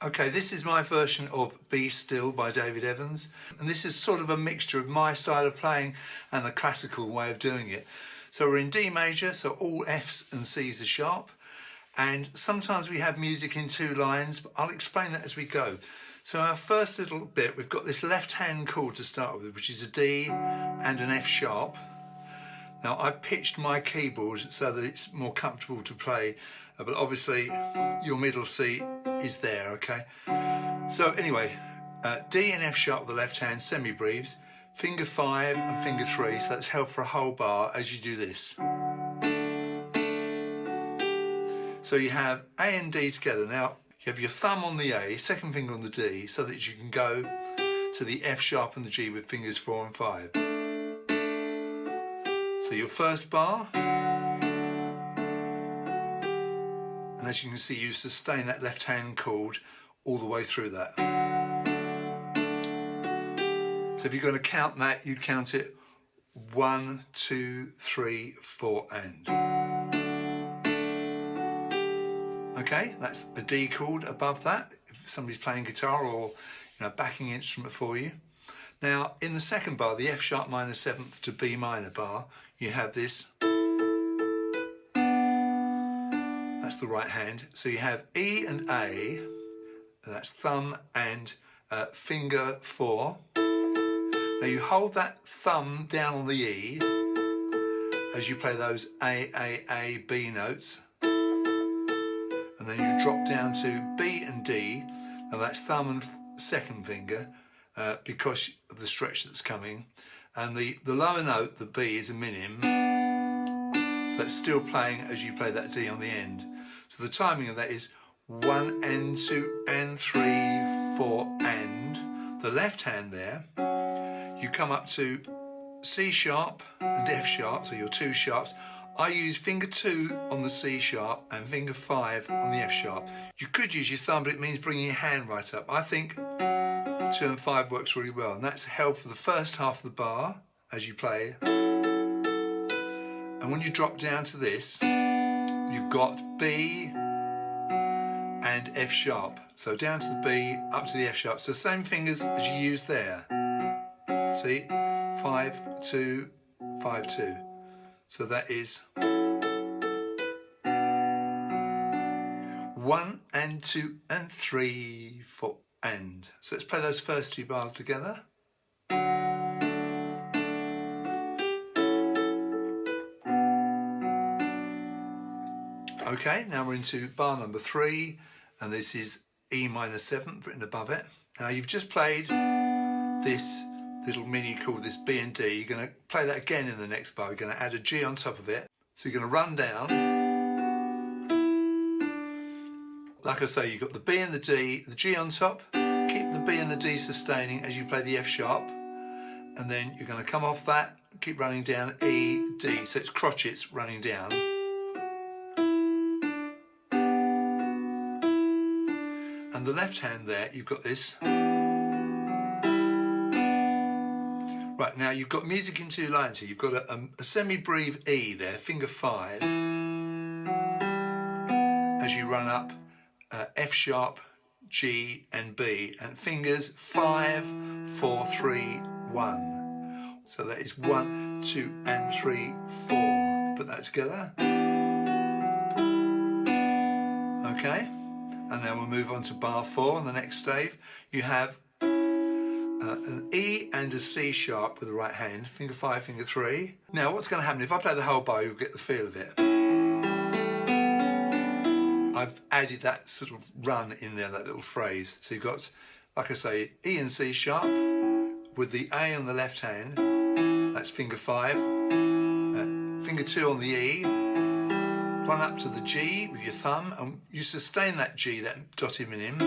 Okay, this is my version of Be Still by David Evans, and this is sort of a mixture of my style of playing and the classical way of doing it. So we're in D major, so all Fs and Cs are sharp, and sometimes we have music in two lines, but I'll explain that as we go. So our first little bit, we've got this left hand chord to start with, which is a D and an F sharp. Now I pitched my keyboard so that it's more comfortable to play, but obviously your middle C is there, okay? So anyway, D and F sharp with the left hand, semi-breves, finger 5 and finger 3, so that's held for a whole bar as you do this. So you have A and D together. Now you have your thumb on the A, second finger on the D, so that you can go to the F sharp and the G with fingers 4 and 5. So your first bar, and as you can see, you sustain that left hand chord all the way through that. So if you're going to count that, you'd count it 1, 2, 3, 4 and. Okay, that's a D chord above that, if somebody's playing guitar or backing instrument for you. Now in the second bar, the F sharp minor 7th to B minor bar, you have this. That's the right hand. So you have E and A, and that's thumb and finger 4. Now you hold that thumb down on the E as you play those A, B notes. And then you drop down to B and D. Now that's thumb and second finger because of the stretch that's coming. And the lower note, the B, is a minim. So it's still playing as you play that D on the end. So the timing of that is 1 and 2 and 3, 4 and. The left hand there, you come up to C sharp and F sharp, so your two sharps. I use finger 2 on the C sharp and finger 5 on the F sharp. You could use your thumb, but it means bringing your hand right up. I think 2 and 5 works really well, and that's held for the first half of the bar as you play. And when you drop down to this, you've got B and F sharp. So down to the B, up to the F sharp. So same fingers as you used there. See? 5, 2, 5, 2. So that is 1 and 2 and 3, 4 and. So let's play those first two bars together. Okay, now we're into bar number 3, and this is E minor 7th written above it. Now you've just played this little mini chord, this B and D. You're going to play that again in the next bar. You're going to add a G on top of it. So you're going to run down. Like I say, you've got the B and the D, the G on top. Keep the B and the D sustaining as you play the F sharp. And then you're going to come off that, keep running down, E, D. So it's crotchets running down. And the left hand there, you've got this. Right, now you've got music in two lines here. You've got a semi-breve E there, finger 5, as you run up F sharp, G and B, and fingers 5, 4, 3, 1. So that is 1, 2 and 3, 4. Put that together. Okay, and then we'll move on to bar 4 on the next stave. You have an E and a C sharp with the right hand, finger 5, finger 3. Now what's going to happen, if I play the whole bar, you'll get the feel of it. I've added that sort of run in there, that little phrase. So you've got, like I say, E and C sharp with the A on the left hand, that's finger 5, finger 2 on the E, run up to the G with your thumb, and you sustain that G, that dotted minim,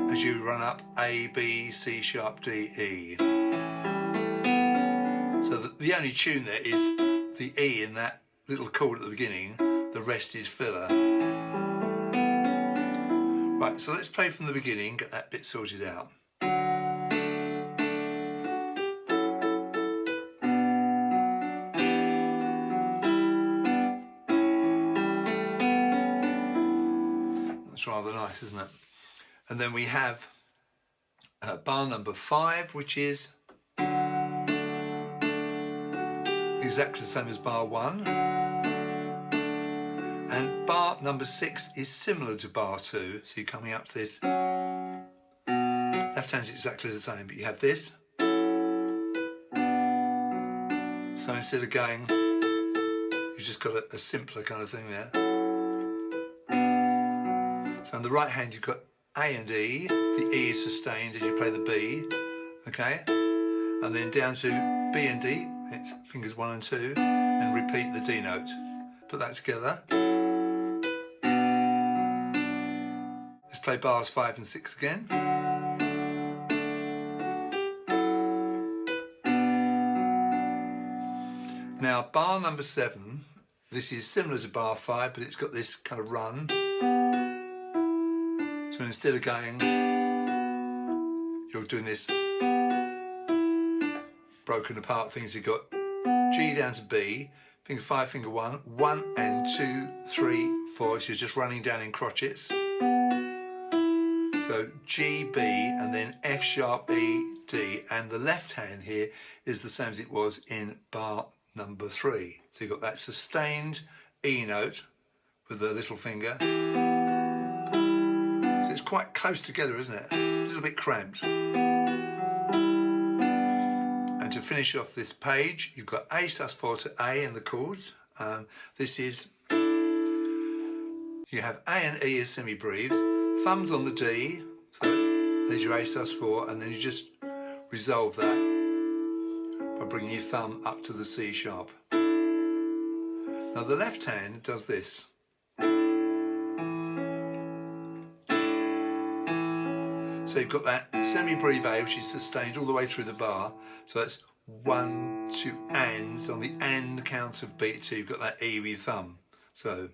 as you run up A, B, C sharp, D, E. So the only tune there is the E in that little chord at the beginning, the rest is filler. Right, so let's play from the beginning, get that bit sorted out. That's rather nice, isn't it? And then we have bar number 5, which is exactly the same as bar 1. And bar number 6 is similar to bar 2. So you're coming up to this. Left hand's exactly the same, but you have this. So instead of going, you've just got a simpler kind of thing there. So on the right hand you've got A and E. The E is sustained as you play the B, okay? And then down to B and D, it's fingers 1 and 2, and repeat the D note. Put that together. Let's play bars 5 and 6 again. Now bar number 7, this is similar to bar 5, but it's got this kind of run. So instead of going, you're doing this broken apart things. You've got G down to B, finger 5, finger 1, 1 and 2, 3, 4. So you're just running down in crotchets. So G, B, and then F sharp, E, D. And the left hand here is the same as it was in bar number 3. So you've got that sustained E note with the little finger. So it's quite close together, isn't it? A little bit cramped. And to finish off this page, you've got A sus4 to A in the chords. This is, you have A and E as semi-breves, thumbs on the D, so there's your A sus4, and then you just resolve that by bringing your thumb up to the C sharp. Now the left hand does this. So you've got that semi-breve A, which is sustained all the way through the bar. So that's 1, 2, and. So on the and count of beat 2, you've got that E with your thumb. So.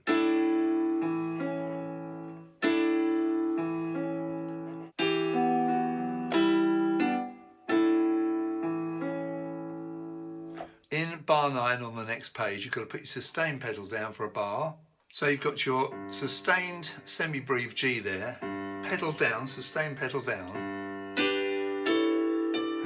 In bar 9 on the next page, you've got to put your sustain pedal down for a bar. So you've got your sustained semi-breve G there. Pedal down, sustain pedal down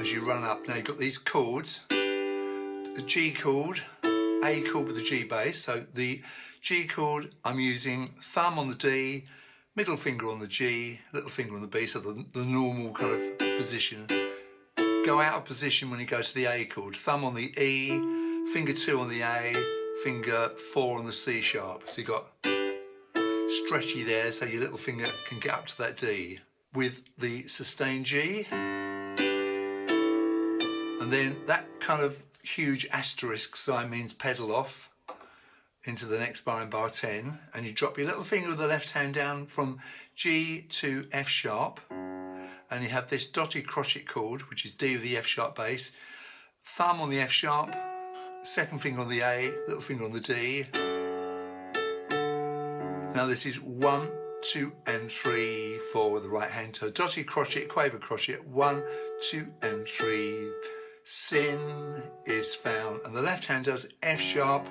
as you run up. Now you've got these chords, the G chord, A chord with the G bass. So the G chord, I'm using thumb on the D, middle finger on the G, little finger on the B, so the normal kind of position. Go out of position when you go to the A chord, thumb on the E, finger 2 on the A, finger 4 on the C sharp. So you've got stretchy there, so your little finger can get up to that D with the sustained G, and then that kind of huge asterisk sign means pedal off into the next bar in bar 10, and you drop your little finger with the left hand down from G to F sharp, and you have this dotted crotchet chord, which is D with the F sharp bass, thumb on the F sharp, second finger on the A, little finger on the D. Now this is 1, 2 and 3, 4 with the right hand. So dotted crochet, quaver crochet, 1, 2 and 3. Sin is found, and the left hand does F sharp,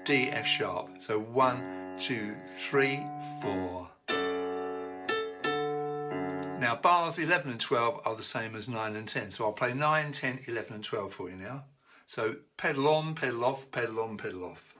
D, F sharp. So 1, 2, 3, 4. Now bars 11 and 12 are the same as 9 and 10. So I'll play 9, 10, 11 and 12 for you now. So pedal on, pedal off, pedal on, pedal off.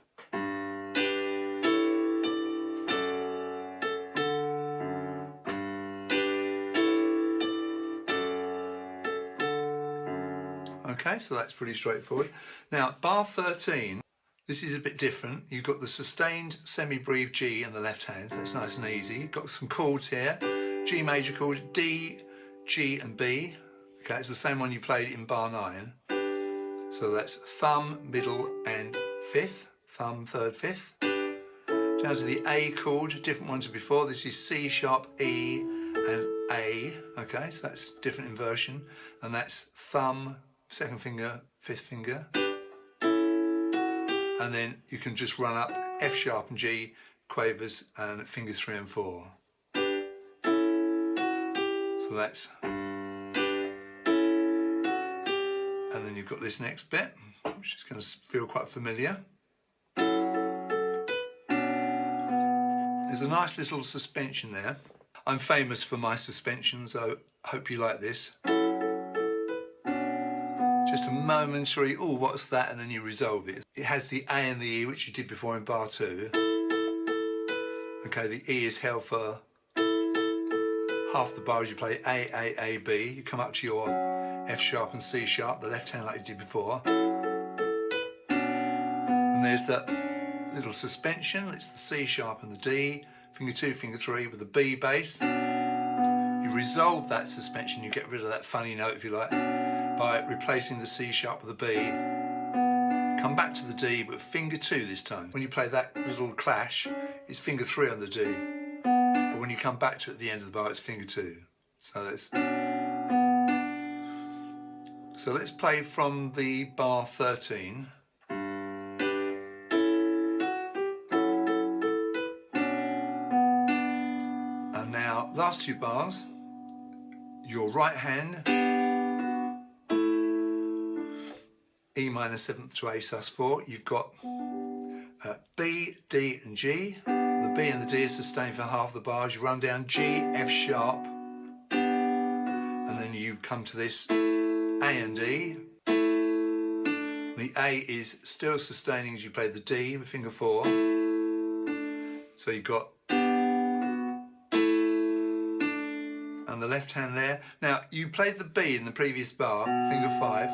Okay, so that's pretty straightforward. Now, bar 13, this is a bit different. You've got the sustained semi-breve G in the left hand, so it's nice and easy. You've got some chords here. G major chord, D, G and B. Okay, it's the same one you played in bar 9. So that's thumb, middle and 5th. Thumb, 3rd, 5th. Down to the A chord, different one to before. This is C sharp, E and A. Okay, so that's different inversion. And that's thumb, 2nd finger, 5th finger, and then you can just run up F sharp and G, quavers and fingers 3 and 4. So that's, and then you've got this next bit, which is going to feel quite familiar. There's a nice little suspension there. I'm famous for my suspension, so I hope you like this. Just a momentary, oh, what's that? And then you resolve it. It has the A and the E, which you did before in bar 2. Okay, the E is held for half the bar as you play A, A, A, B. You come up to your F sharp and C sharp, the left hand like you did before. And there's that little suspension, it's the C sharp and the D, finger 2, finger 3 with the B bass. You resolve that suspension, you get rid of that funny note if you like, by replacing the C sharp with the B. Come back to the D, but finger 2 this time. When you play that little clash, it's finger 3 on the D. But when you come back to it at the end of the bar, it's finger 2. So let's play from the bar 13. And now, last 2 bars, your right hand, E minor 7th to A sus4, you've got B, D and G. The B and the D is sustained for half the bars. You run down G, F sharp, and then you come to this A and D. The A is still sustaining as you play the D with finger 4. So you've got, and the left hand there. Now you played the B in the previous bar, finger 5.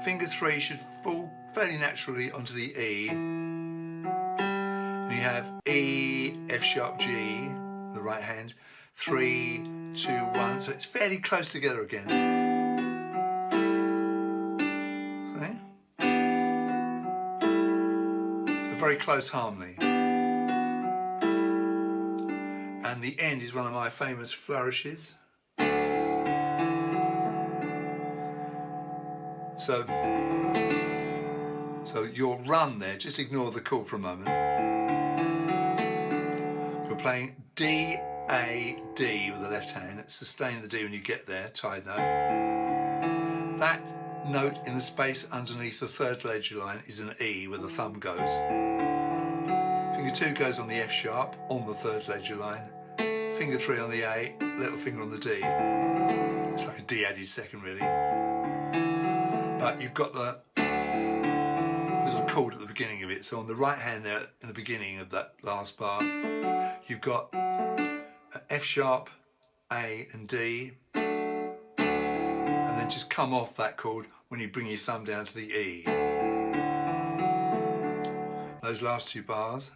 Finger 3 should fall fairly naturally onto the E. And you have E, F sharp, G, the right hand, 3, 2, 1. So it's fairly close together again. See? It's a very close harmony. And the end is one of my famous flourishes. So your run there, just ignore the chord for a moment. You're playing D, A, D with the left hand, sustain the D when you get there, tied note. That note in the space underneath the 3rd ledger line is an E where the thumb goes. Finger 2 goes on the F sharp on the 3rd ledger line. Finger 3 on the A, little finger on the D. It's like a D added second really. But you've got the little chord at the beginning of it. So on the right hand there, in the beginning of that last bar, you've got F sharp, A and D, and then just come off that chord when you bring your thumb down to the E. Those last 2 bars.